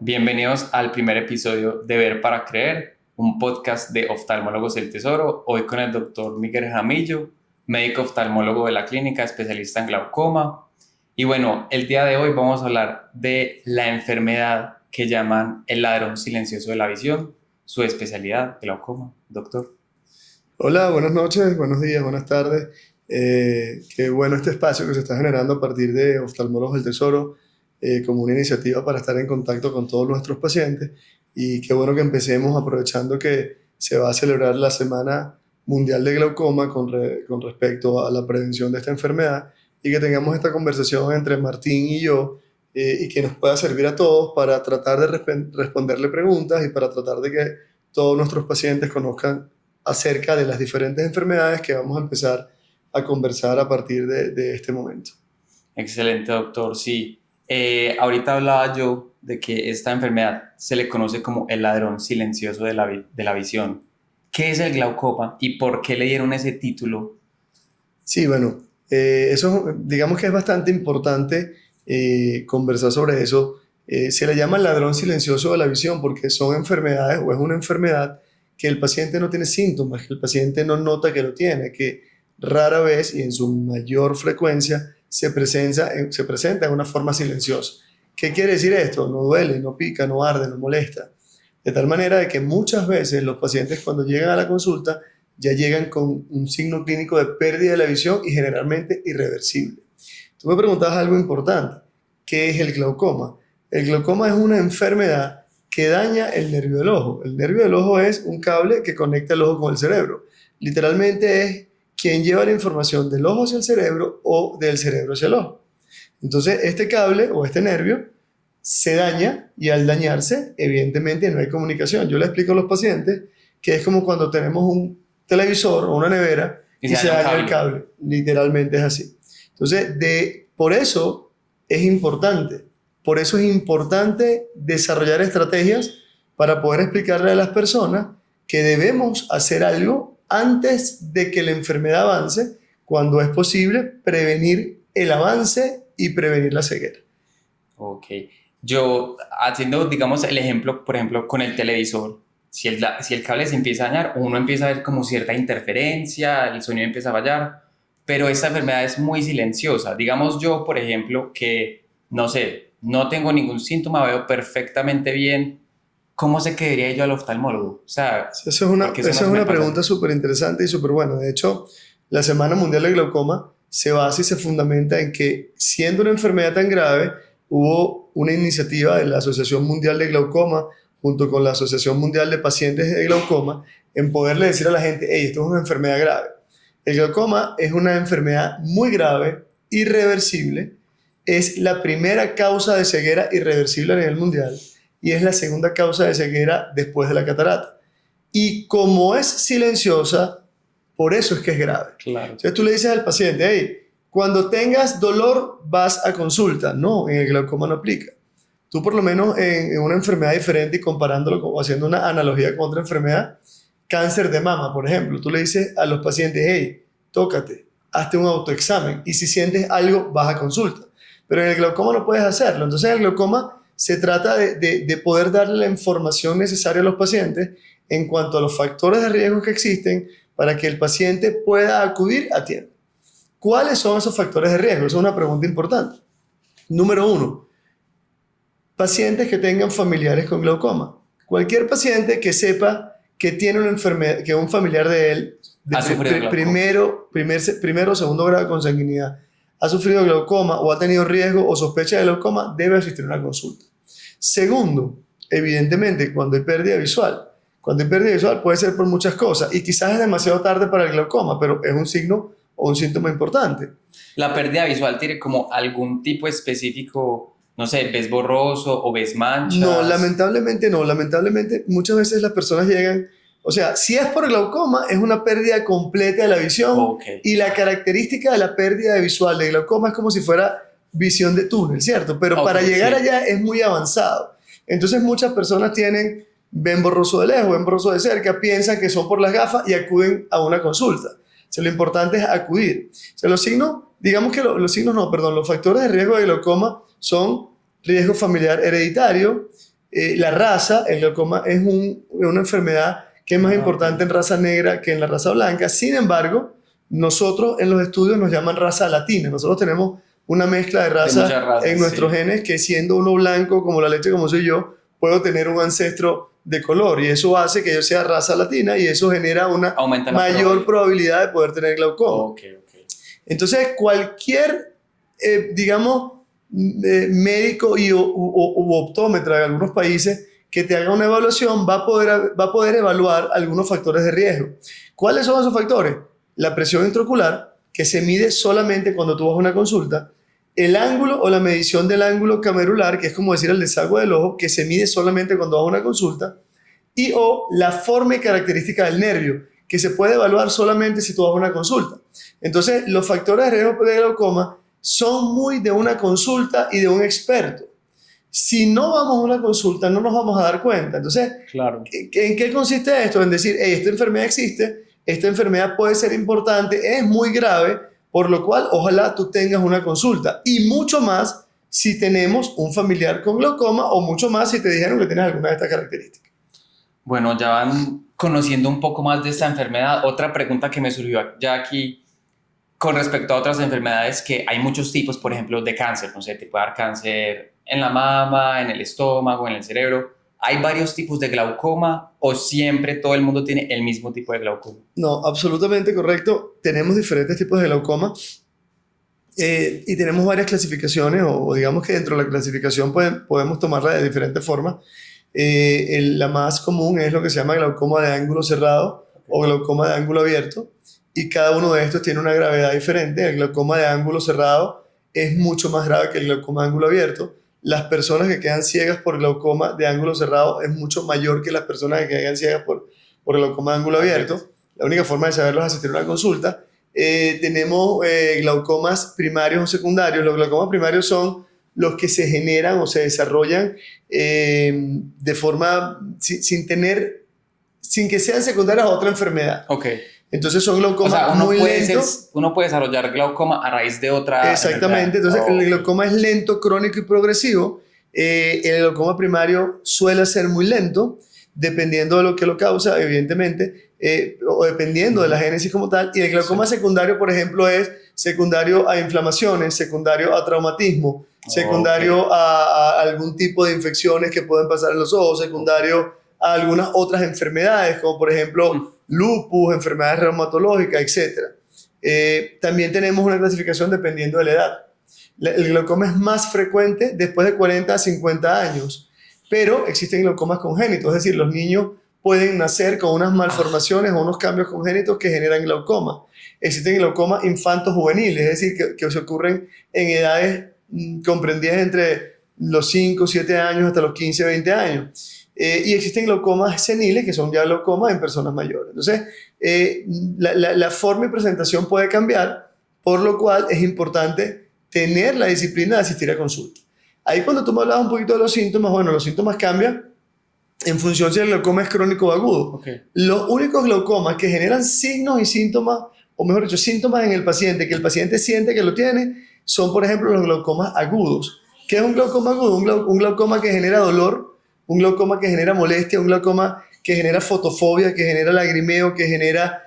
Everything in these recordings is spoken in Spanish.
Bienvenidos al primer episodio de Ver para Creer, un podcast de Oftalmólogos del Tesoro, hoy con el doctor Miguel Jaramillo, médico oftalmólogo de la clínica, especialista en glaucoma. Y bueno, el día de hoy vamos a hablar de la enfermedad que llaman el ladrón silencioso de la visión, su especialidad, glaucoma. Doctor. Hola, buenas noches, buenos días, buenas tardes. Qué bueno este espacio que se está generando a partir de Oftalmólogos del Tesoro como una iniciativa para estar en contacto con todos nuestros pacientes. Y qué bueno que empecemos aprovechando que se va a celebrar la Semana Mundial de Glaucoma con respecto a la prevención de esta enfermedad y que tengamos esta conversación entre Martín y yo y que nos pueda servir a todos para tratar de responderle preguntas y para tratar de que todos nuestros pacientes conozcan acerca de las diferentes enfermedades que vamos a empezar a conversar a partir de este momento. Excelente, doctor. Sí, ahorita hablaba yo de que esta enfermedad se le conoce como el ladrón silencioso de la visión. ¿Qué es el glaucoma y por qué le dieron ese título? Sí, bueno, eso digamos que es bastante importante conversar sobre eso. Se le llama el ladrón silencioso de la visión porque son enfermedades o es una enfermedad que el paciente no tiene síntomas, que el paciente no nota que lo tiene, que rara vez y en su mayor frecuencia se presenta en una forma silenciosa. ¿Qué quiere decir esto? No duele, no pica, no arde, no molesta. De tal manera de que muchas veces los pacientes cuando llegan a la consulta ya llegan con un signo clínico de pérdida de la visión y generalmente irreversible. Tú me preguntabas algo importante. ¿Qué es el glaucoma? El glaucoma es una enfermedad que daña el nervio del ojo. El nervio del ojo es un cable que conecta el ojo con el cerebro. Literalmente es quien lleva la información del ojo hacia el cerebro o del cerebro hacia el ojo. Entonces, este cable o este nervio se daña y al dañarse, evidentemente no hay comunicación. Yo le explico a los pacientes que es como cuando tenemos un televisor o una nevera y se daña el cable. Literalmente es así. Entonces, por eso es importante. Por eso es importante desarrollar estrategias para poder explicarle a las personas que debemos hacer algo antes de que la enfermedad avance, cuando es posible prevenir el avance y prevenir la ceguera. Ok. Yo, haciendo, digamos, el ejemplo, por ejemplo, con el televisor, si el cable se empieza a dañar, uno empieza a ver como cierta interferencia, el sonido empieza a fallar, pero esta enfermedad es muy silenciosa. Digamos yo, por ejemplo, que, no sé, no tengo ningún síntoma, veo perfectamente bien. ¿Cómo sé que debería ir yo al oftalmólogo? O sea, Esa es una pregunta súper interesante y súper buena. De hecho, la Semana Mundial de Glaucoma se basa y se fundamenta en que, siendo una enfermedad tan grave, hubo una iniciativa de la Asociación Mundial de Glaucoma junto con la Asociación Mundial de Pacientes de Glaucoma en poderle decir a la gente, hey, esto es una enfermedad grave. El glaucoma es una enfermedad muy grave, irreversible, es la primera causa de ceguera irreversible a nivel mundial y es la segunda causa de ceguera después de la catarata. Y como es silenciosa, por eso es que es grave. Claro. Entonces tú le dices al paciente, hey, cuando tengas dolor vas a consulta. No, en el glaucoma no aplica. Tú por lo menos en una enfermedad diferente y comparándolo o haciendo una analogía con otra enfermedad, cáncer de mama, por ejemplo, tú le dices a los pacientes, hey, tócate, hazte un autoexamen y si sientes algo, vas a consulta. Pero en el glaucoma no puedes hacerlo. Entonces en el glaucoma se trata de poder darle la información necesaria a los pacientes en cuanto a los factores de riesgo que existen para que el paciente pueda acudir a tiempo. ¿Cuáles son esos factores de riesgo? Esa es una pregunta importante. Número 1, pacientes que tengan familiares con glaucoma. Cualquier paciente que sepa que tiene una enfermedad, que un familiar de él, primero o segundo grado de consanguinidad, ha sufrido glaucoma o ha tenido riesgo o sospecha de glaucoma, debe asistir a una consulta. Segundo, evidentemente, cuando hay pérdida visual. Cuando hay pérdida visual puede ser por muchas cosas y quizás es demasiado tarde para el glaucoma, pero es un signo o un síntoma importante. ¿La pérdida visual tiene como algún tipo específico, no sé, ves borroso o ves manchas? No, lamentablemente no. Lamentablemente muchas veces las personas llegan, o sea, si es por glaucoma es una pérdida completa de la visión. Okay. Y la característica de la pérdida visual de glaucoma es como si fuera visión de túnel, ¿cierto? Pero para llegar allá es muy avanzado. Entonces muchas personas ven borroso de lejos, ven borroso de cerca, piensan que son por las gafas y acuden a una consulta. O sea, lo importante es acudir. O sea, los signos, digamos que los factores de riesgo de glaucoma son riesgo familiar hereditario, la raza, el glaucoma es una enfermedad que es más importante en raza negra que en la raza blanca. Sin embargo, nosotros en los estudios nos llaman raza latina. Nosotros tenemos una mezcla de razas en nuestros genes que, siendo uno blanco como la leche, como soy yo, puedo tener un ancestro de color, y eso hace que yo sea raza latina, y eso genera una mayor probabilidad de poder tener glaucoma. Entonces, cualquier, digamos, médico u optómetra de algunos países que te haga una evaluación va a poder evaluar algunos factores de riesgo. ¿Cuáles son esos factores? La presión intraocular, que se mide solamente cuando tú vas a una consulta; el ángulo o la medición del ángulo camerular, que es como decir el desagüe del ojo, que se mide solamente cuando vas a una consulta; y o la forma y característica del nervio, que se puede evaluar solamente si tú vas a una consulta. Entonces, los factores de riesgo de glaucoma son muy de una consulta y de un experto. Si no vamos a una consulta, no nos vamos a dar cuenta. Entonces, claro. ¿En qué consiste esto? En decir, hey, esta enfermedad existe, esta enfermedad puede ser importante, es muy grave, por lo cual ojalá tú tengas una consulta. Y mucho más si tenemos un familiar con glaucoma, o mucho más si te dijeron que tienes alguna de estas características. Bueno, ya van conociendo un poco más de esta enfermedad. Otra pregunta que me surgió ya aquí con respecto a otras enfermedades, que hay muchos tipos, por ejemplo, de cáncer. No sé, te puede dar cáncer en la mama, en el estómago, en el cerebro. ¿Hay varios tipos de glaucoma o siempre todo el mundo tiene el mismo tipo de glaucoma? No, absolutamente correcto. Tenemos diferentes tipos de glaucoma y tenemos varias clasificaciones, o digamos que dentro de la clasificación podemos tomarla de diferentes formas. La más común es lo que se llama glaucoma de ángulo cerrado o glaucoma de ángulo abierto, y cada uno de estos tiene una gravedad diferente. El glaucoma de ángulo cerrado es mucho más grave que el glaucoma de ángulo abierto. Las personas que quedan ciegas por glaucoma de ángulo cerrado es mucho mayor que las personas que quedan ciegas por glaucoma de ángulo abierto. La única forma de saberlo es asistir a una consulta. Tenemos glaucomas primarios o secundarios. Los glaucomas primarios son los que se generan o se desarrollan de forma sin que sean secundarias a otra enfermedad. Entonces son glaucomas muy lentos. Uno puede desarrollar glaucoma a raíz de otra. Exactamente. Entonces el glaucoma es lento, crónico y progresivo. El glaucoma primario suele ser muy lento, dependiendo de lo que lo causa, evidentemente, o dependiendo de la génesis como tal. Y el glaucoma secundario, por ejemplo, es secundario a inflamaciones, secundario a traumatismo, secundario a algún tipo de infecciones que pueden pasar en los ojos, secundario a algunas otras enfermedades, como por ejemplo lupus, enfermedades reumatológicas, etc. También tenemos una clasificación dependiendo de la edad. El glaucoma es más frecuente después de 40 a 50 años, pero existen glaucomas congénitos, es decir, los niños pueden nacer con unas malformaciones o unos cambios congénitos que generan glaucoma. Existen glaucomas infantos juveniles, es decir, que se ocurren en edades comprendidas entre los 5, 7 años hasta los 15, 20 años. Y existen glaucomas seniles, que son ya glaucomas en personas mayores. Entonces, la forma y presentación puede cambiar, por lo cual es importante tener la disciplina de asistir a consulta. Ahí, cuando tú me hablabas un poquito de los síntomas, bueno, los síntomas cambian en función si el glaucoma es crónico o agudo. Los únicos glaucomas que generan signos y síntomas, o mejor dicho, síntomas en el paciente, que el paciente siente que lo tiene, son, por ejemplo, los glaucomas agudos. ¿Qué es un glaucoma agudo? Un glaucoma que genera dolor, un glaucoma que genera molestia, un glaucoma que genera fotofobia, que genera lagrimeo, que genera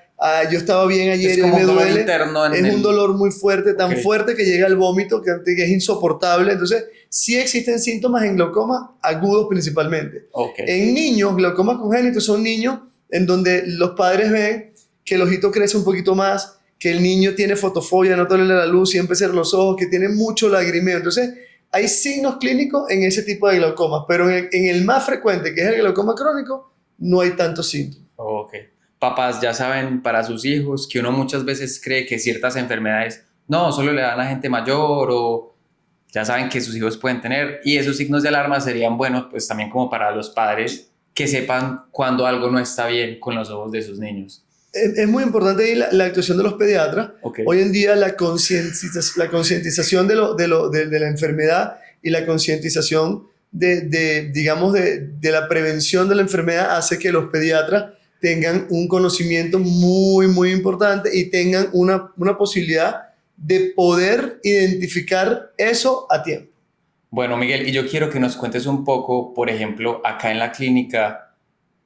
yo estaba bien ayer y me duele. Es un dolor muy fuerte, tan fuerte que llega al vómito, que es insoportable. Entonces, sí existen síntomas en glaucomas agudos principalmente. En niños, glaucomas congénitos son niños en donde los padres ven que el ojito crece un poquito más, que el niño tiene fotofobia, no tolera la luz, siempre cierra los ojos, que tiene mucho lagrimeo. Entonces, hay signos clínicos en ese tipo de glaucomas, pero en el más frecuente, que es el glaucoma crónico, no hay tantos síntomas. Papás ya saben para sus hijos que uno muchas veces cree que ciertas enfermedades no, solo le dan a gente mayor, o ya saben que sus hijos pueden tener, y esos signos de alarma serían buenos pues también como para los padres que sepan cuando algo no está bien con los ojos de sus niños. Es muy importante ahí la actuación de los pediatras. Hoy en día la concientización de la enfermedad y la concientización de la prevención de la enfermedad hace que los pediatras tengan un conocimiento muy, muy importante y tengan una posibilidad de poder identificar eso a tiempo. Bueno, Miguel, y yo quiero que nos cuentes un poco, por ejemplo, acá en la clínica,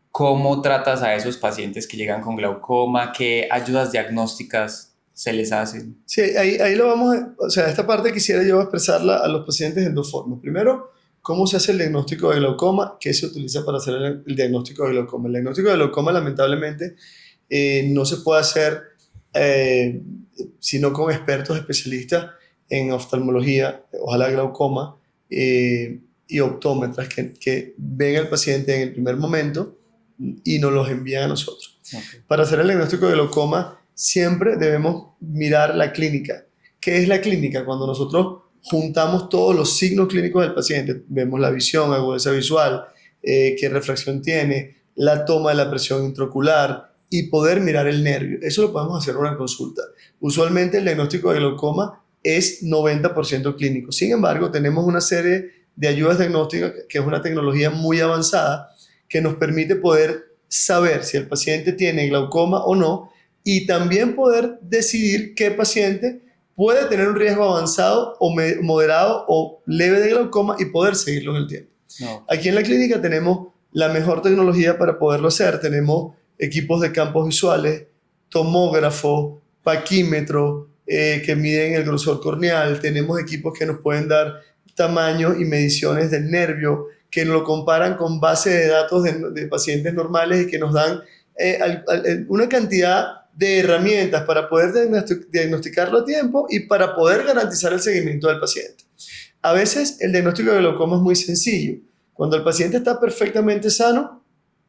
cómo tratas a esos pacientes que llegan con glaucoma, qué ayudas diagnósticas se les hacen. Sí, ahí lo vamos o sea, esta parte quisiera yo expresarla a los pacientes en dos formas. Primero, cómo se hace el diagnóstico de glaucoma, qué se utiliza para hacer el diagnóstico de glaucoma. El diagnóstico de glaucoma, lamentablemente, no se puede hacer eh, sino con expertos especialistas en oftalmología, ojalá glaucoma, y optómetras que ven al paciente en el primer momento y nos los envían a nosotros. Okay. Para hacer el diagnóstico de glaucoma, siempre debemos mirar la clínica. ¿Qué es la clínica? Cuando nosotros juntamos todos los signos clínicos del paciente, vemos la visión, agudeza visual, qué refracción tiene, la toma de la presión intraocular y poder mirar el nervio. Eso lo podemos hacer en una consulta. Usualmente el diagnóstico de glaucoma es 90% clínico. Sin embargo, tenemos una serie de ayudas diagnósticas que es una tecnología muy avanzada que nos permite poder saber si el paciente tiene glaucoma o no y también poder decidir qué paciente puede tener un riesgo avanzado o moderado o leve de glaucoma y poder seguirlo en el tiempo. No. Aquí en la clínica tenemos la mejor tecnología para poderlo hacer. Tenemos equipos de campos visuales, tomógrafo, paquímetro, que miden el grosor corneal. Tenemos equipos que nos pueden dar tamaños y mediciones del nervio, que lo comparan con base de datos de pacientes normales y que nos dan una cantidad de herramientas para poder diagnosticarlo a tiempo y para poder garantizar el seguimiento del paciente. A veces el diagnóstico de glaucoma es muy sencillo. Cuando el paciente está perfectamente sano,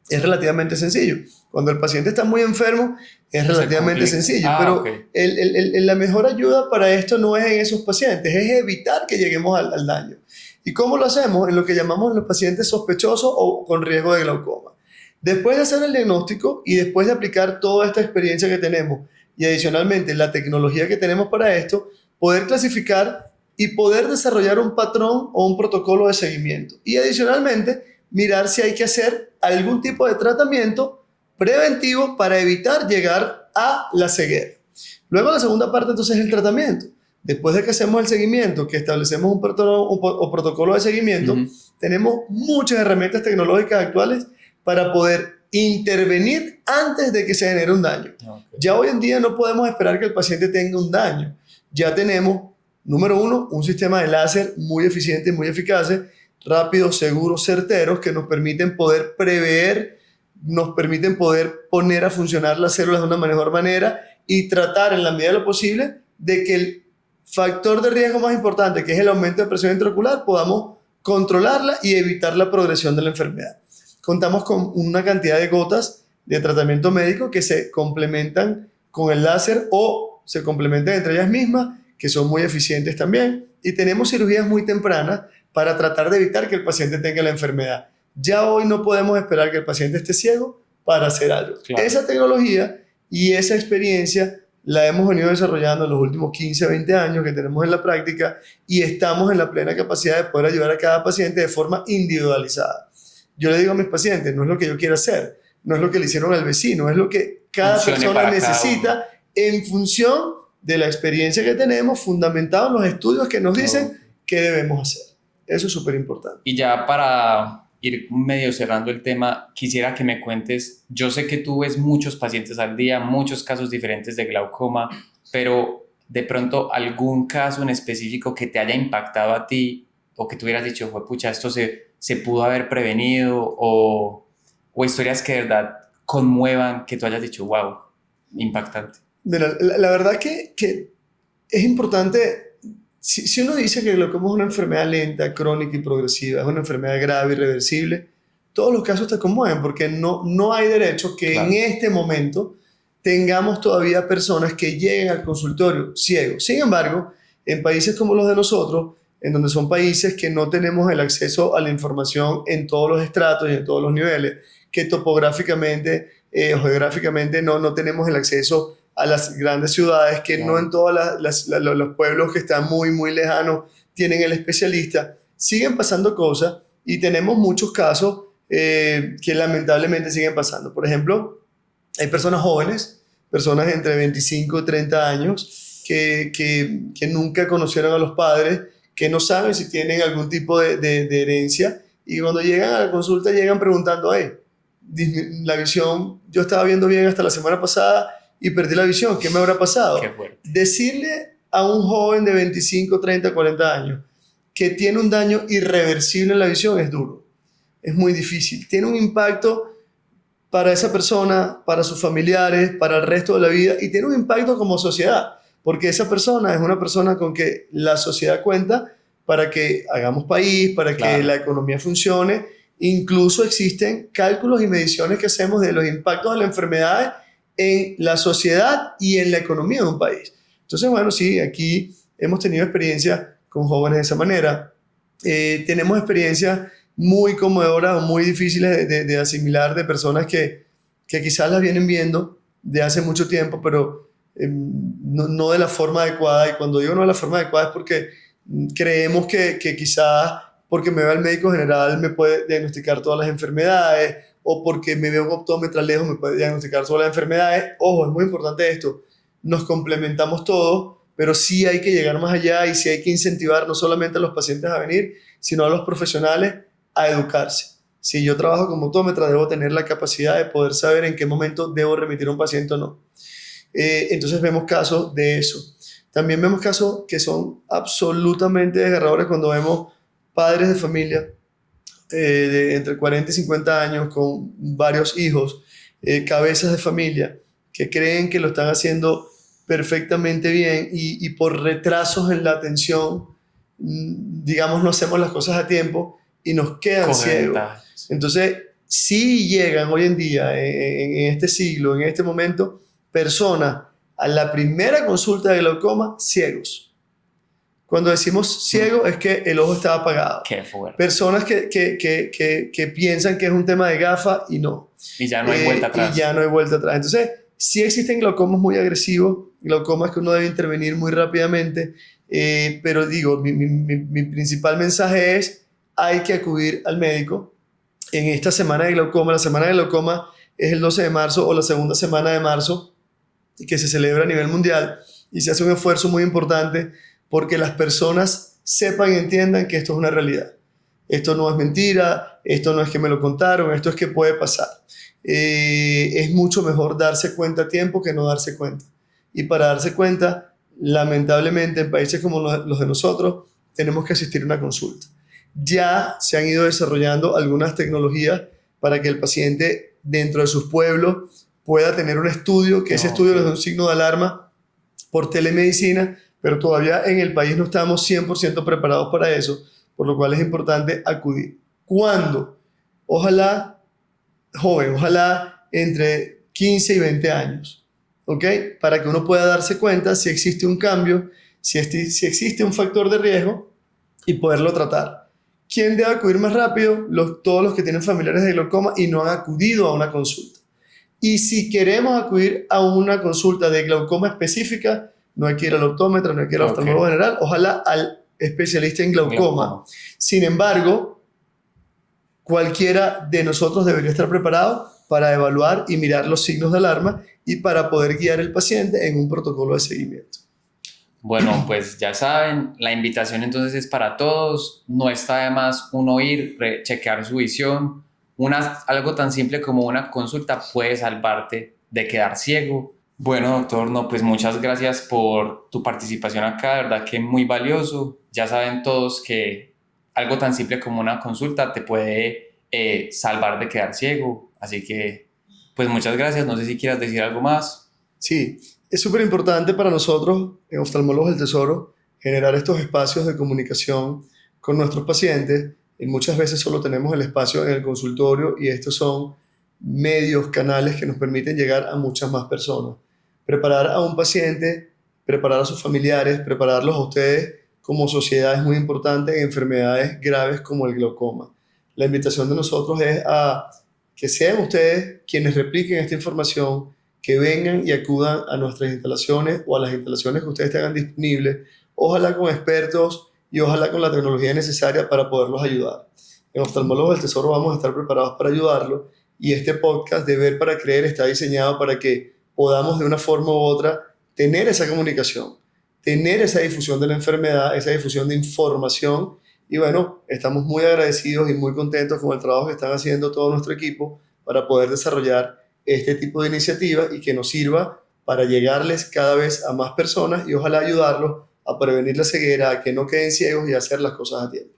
es relativamente sencillo. Cuando el paciente está muy enfermo, es relativamente sencillo. Pero Okay. La mejor ayuda para esto no es en esos pacientes, es evitar que lleguemos al daño. ¿Y cómo lo hacemos? En lo que llamamos los pacientes sospechosos o con riesgo de glaucoma. Después de hacer el diagnóstico y después de aplicar toda esta experiencia que tenemos y adicionalmente la tecnología que tenemos para esto, poder clasificar y poder desarrollar un patrón o un protocolo de seguimiento. Y adicionalmente, mirar si hay que hacer algún tipo de tratamiento preventivo para evitar llegar a la ceguera. Luego la segunda parte entonces es el tratamiento. Después de que hacemos el seguimiento, que establecemos un protocolo de seguimiento, tenemos muchas herramientas tecnológicas actuales para poder intervenir antes de que se genere un daño. Okay. Ya hoy en día no podemos esperar que el paciente tenga un daño. Ya tenemos, número uno, un sistema de láser muy eficiente y muy eficaz, rápidos, seguros, certeros, que nos permiten poder prever, nos permiten poder poner a funcionar las células de una mejor manera y tratar en la medida de lo posible de que el factor de riesgo más importante, que es el aumento de presión intraocular, podamos controlarla y evitar la progresión de la enfermedad. Contamos con una cantidad de gotas de tratamiento médico que se complementan con el láser o se complementan entre ellas mismas, que son muy eficientes también. Y tenemos cirugías muy tempranas para tratar de evitar que el paciente tenga la enfermedad. Ya hoy no podemos esperar que el paciente esté ciego para hacer algo. Claro. Esa tecnología y esa experiencia la hemos venido desarrollando en los últimos 15, 20 años que tenemos en la práctica y estamos en la plena capacidad de poder ayudar a cada paciente de forma individualizada. Yo le digo a mis pacientes, no es lo que yo quiero hacer, no es lo que le hicieron al vecino, es lo que cada persona necesita en función de la experiencia que tenemos, fundamentado en los estudios que nos dicen qué debemos hacer. Eso es súper importante. Y ya para ir medio cerrando el tema, quisiera que me cuentes, yo sé que tú ves muchos pacientes al día, muchos casos diferentes de glaucoma, pero de pronto algún caso en específico que te haya impactado a ti o que tú hubieras dicho, pucha, esto se pudo haber prevenido o historias que de verdad conmuevan, que tú hayas dicho, wow, impactante. Mira, la verdad que es importante, si uno dice que el glaucoma es una enfermedad lenta, crónica y progresiva, es una enfermedad grave, irreversible, todos los casos te conmueven porque no hay derecho que Claro. en este momento tengamos todavía personas que lleguen al consultorio ciegos. Sin embargo, en países como los de nosotros, en donde son países que no tenemos el acceso a la información en todos los estratos y en todos los niveles, que topográficamente o geográficamente no tenemos el acceso a las grandes ciudades, que no en todos los pueblos que están muy, muy lejanos tienen el especialista, siguen pasando cosas y tenemos muchos casos que lamentablemente siguen pasando. Por ejemplo, hay personas jóvenes, personas entre 25 y 30 años, que nunca conocieron a los padres, que no saben si tienen algún tipo de herencia, y cuando llegan a la consulta llegan preguntando, hey, la visión, yo estaba viendo bien hasta la semana pasada y perdí la visión, ¿qué me habrá Qué pasado? fuerte. Decirle a un joven de 25, 30, 40 años que tiene un daño irreversible en la visión es duro, es muy difícil, tiene un impacto para esa persona, para sus familiares, para el resto de la vida, y tiene un impacto como sociedad, porque esa persona es una persona con que la sociedad cuenta para que hagamos país, para que la Claro. economía funcione. Incluso existen cálculos y mediciones que hacemos de los impactos de la enfermedad en la sociedad y en la economía de un país. Entonces, bueno, sí, aquí hemos tenido experiencia con jóvenes de esa manera. Tenemos experiencias muy conmovedoras o muy difíciles de asimilar, de personas que quizás las vienen viendo de hace mucho tiempo, pero no de la forma adecuada. Y cuando digo no de la forma adecuada es porque creemos que quizás porque me va el médico general me puede diagnosticar todas las enfermedades, o porque me ve un optómetra lejos me puede diagnosticar todas las enfermedades. Ojo, es muy importante esto, nos complementamos todos, pero sí hay que llegar más allá y sí hay que incentivar no solamente a los pacientes a venir, sino a los profesionales a educarse. Si yo trabajo como optómetra, debo tener la capacidad de poder saber en qué momento debo remitir a un paciente o no. Entonces vemos casos de eso. También vemos casos que son absolutamente desgarradores cuando vemos padres de familia de entre 40 y 50 años con varios hijos, cabezas de familia, que creen que lo están haciendo perfectamente bien y por retrasos en la atención, digamos, no hacemos las cosas a tiempo y nos quedan Coge ciegos. ventajas. Entonces, sí llegan hoy en día, en este siglo, en este momento, personas a la primera consulta de glaucoma ciegos. Cuando decimos ciego es que el ojo está apagado. Qué fuerte. Personas que piensan que es un tema de gafa y no. Y ya no hay vuelta atrás. Y ya no hay vuelta atrás. Entonces, sí existen glaucomas muy agresivos, glaucomas que uno debe intervenir muy rápidamente, pero digo, mi principal mensaje es, hay que acudir al médico en esta semana de glaucoma. La semana de glaucoma es el 12 de marzo o la segunda semana de marzo, que se celebra a nivel mundial, y se hace un esfuerzo muy importante porque las personas sepan y entiendan que esto es una realidad. Esto no es mentira, esto no es que me lo contaron, esto es que puede pasar. Es mucho mejor darse cuenta a tiempo que no darse cuenta. Y para darse cuenta, lamentablemente en países como los de nosotros, tenemos que asistir a una consulta. Ya se han ido desarrollando algunas tecnologías para que el paciente dentro de sus pueblos pueda tener un estudio, que ese estudio les dé un signo de alarma por telemedicina, pero todavía en el país no estamos 100% preparados para eso, por lo cual es importante acudir. ¿Cuándo? Ojalá joven, ojalá entre 15 y 20 años, ¿ok? Para que uno pueda darse cuenta si existe un cambio, si existe un factor de riesgo y poderlo tratar. ¿Quién debe acudir más rápido? Todos los que tienen familiares de glaucoma y no han acudido a una consulta. Y si queremos acudir a una consulta de glaucoma específica, no hay que ir al optómetra, no hay que ir al oftalmólogo general, ojalá al especialista en glaucoma. Sin embargo, cualquiera de nosotros debería estar preparado para evaluar y mirar los signos de alarma y para poder guiar al paciente en un protocolo de seguimiento. Bueno, pues ya saben, la invitación entonces es para todos. No está de más uno ir, chequear su visión. Algo tan simple como una consulta puede salvarte de quedar ciego. Bueno, doctor, no, pues muchas gracias por tu participación acá, de verdad que muy valioso. Ya saben todos que algo tan simple como una consulta te puede salvar de quedar ciego. Así que, pues muchas gracias. No sé si quieras decir algo más. Sí, es súper importante para nosotros, en Oftalmólogos del Tesoro, generar estos espacios de comunicación con nuestros pacientes. Y muchas veces solo tenemos el espacio en el consultorio y estos son medios, canales que nos permiten llegar a muchas más personas. Preparar a un paciente, preparar a sus familiares, prepararlos a ustedes como sociedad es muy importante en enfermedades graves como el glaucoma. La invitación de nosotros es a que sean ustedes quienes repliquen esta información, que vengan y acudan a nuestras instalaciones o a las instalaciones que ustedes tengan disponibles, ojalá con expertos y ojalá con la tecnología necesaria para poderlos ayudar. En Oftalmólogos del Tesoro vamos a estar preparados para ayudarlos y este podcast de Ver para Creer está diseñado para que podamos de una forma u otra tener esa comunicación. tener esa difusión de la enfermedad, esa difusión de información. Y bueno, estamos muy agradecidos y muy contentos con el trabajo que están haciendo todo nuestro equipo para poder desarrollar este tipo de iniciativas y que nos sirva para llegarles cada vez a más personas y ojalá ayudarlos a prevenir la ceguera, a que no queden ciegos y a hacer las cosas a tiempo.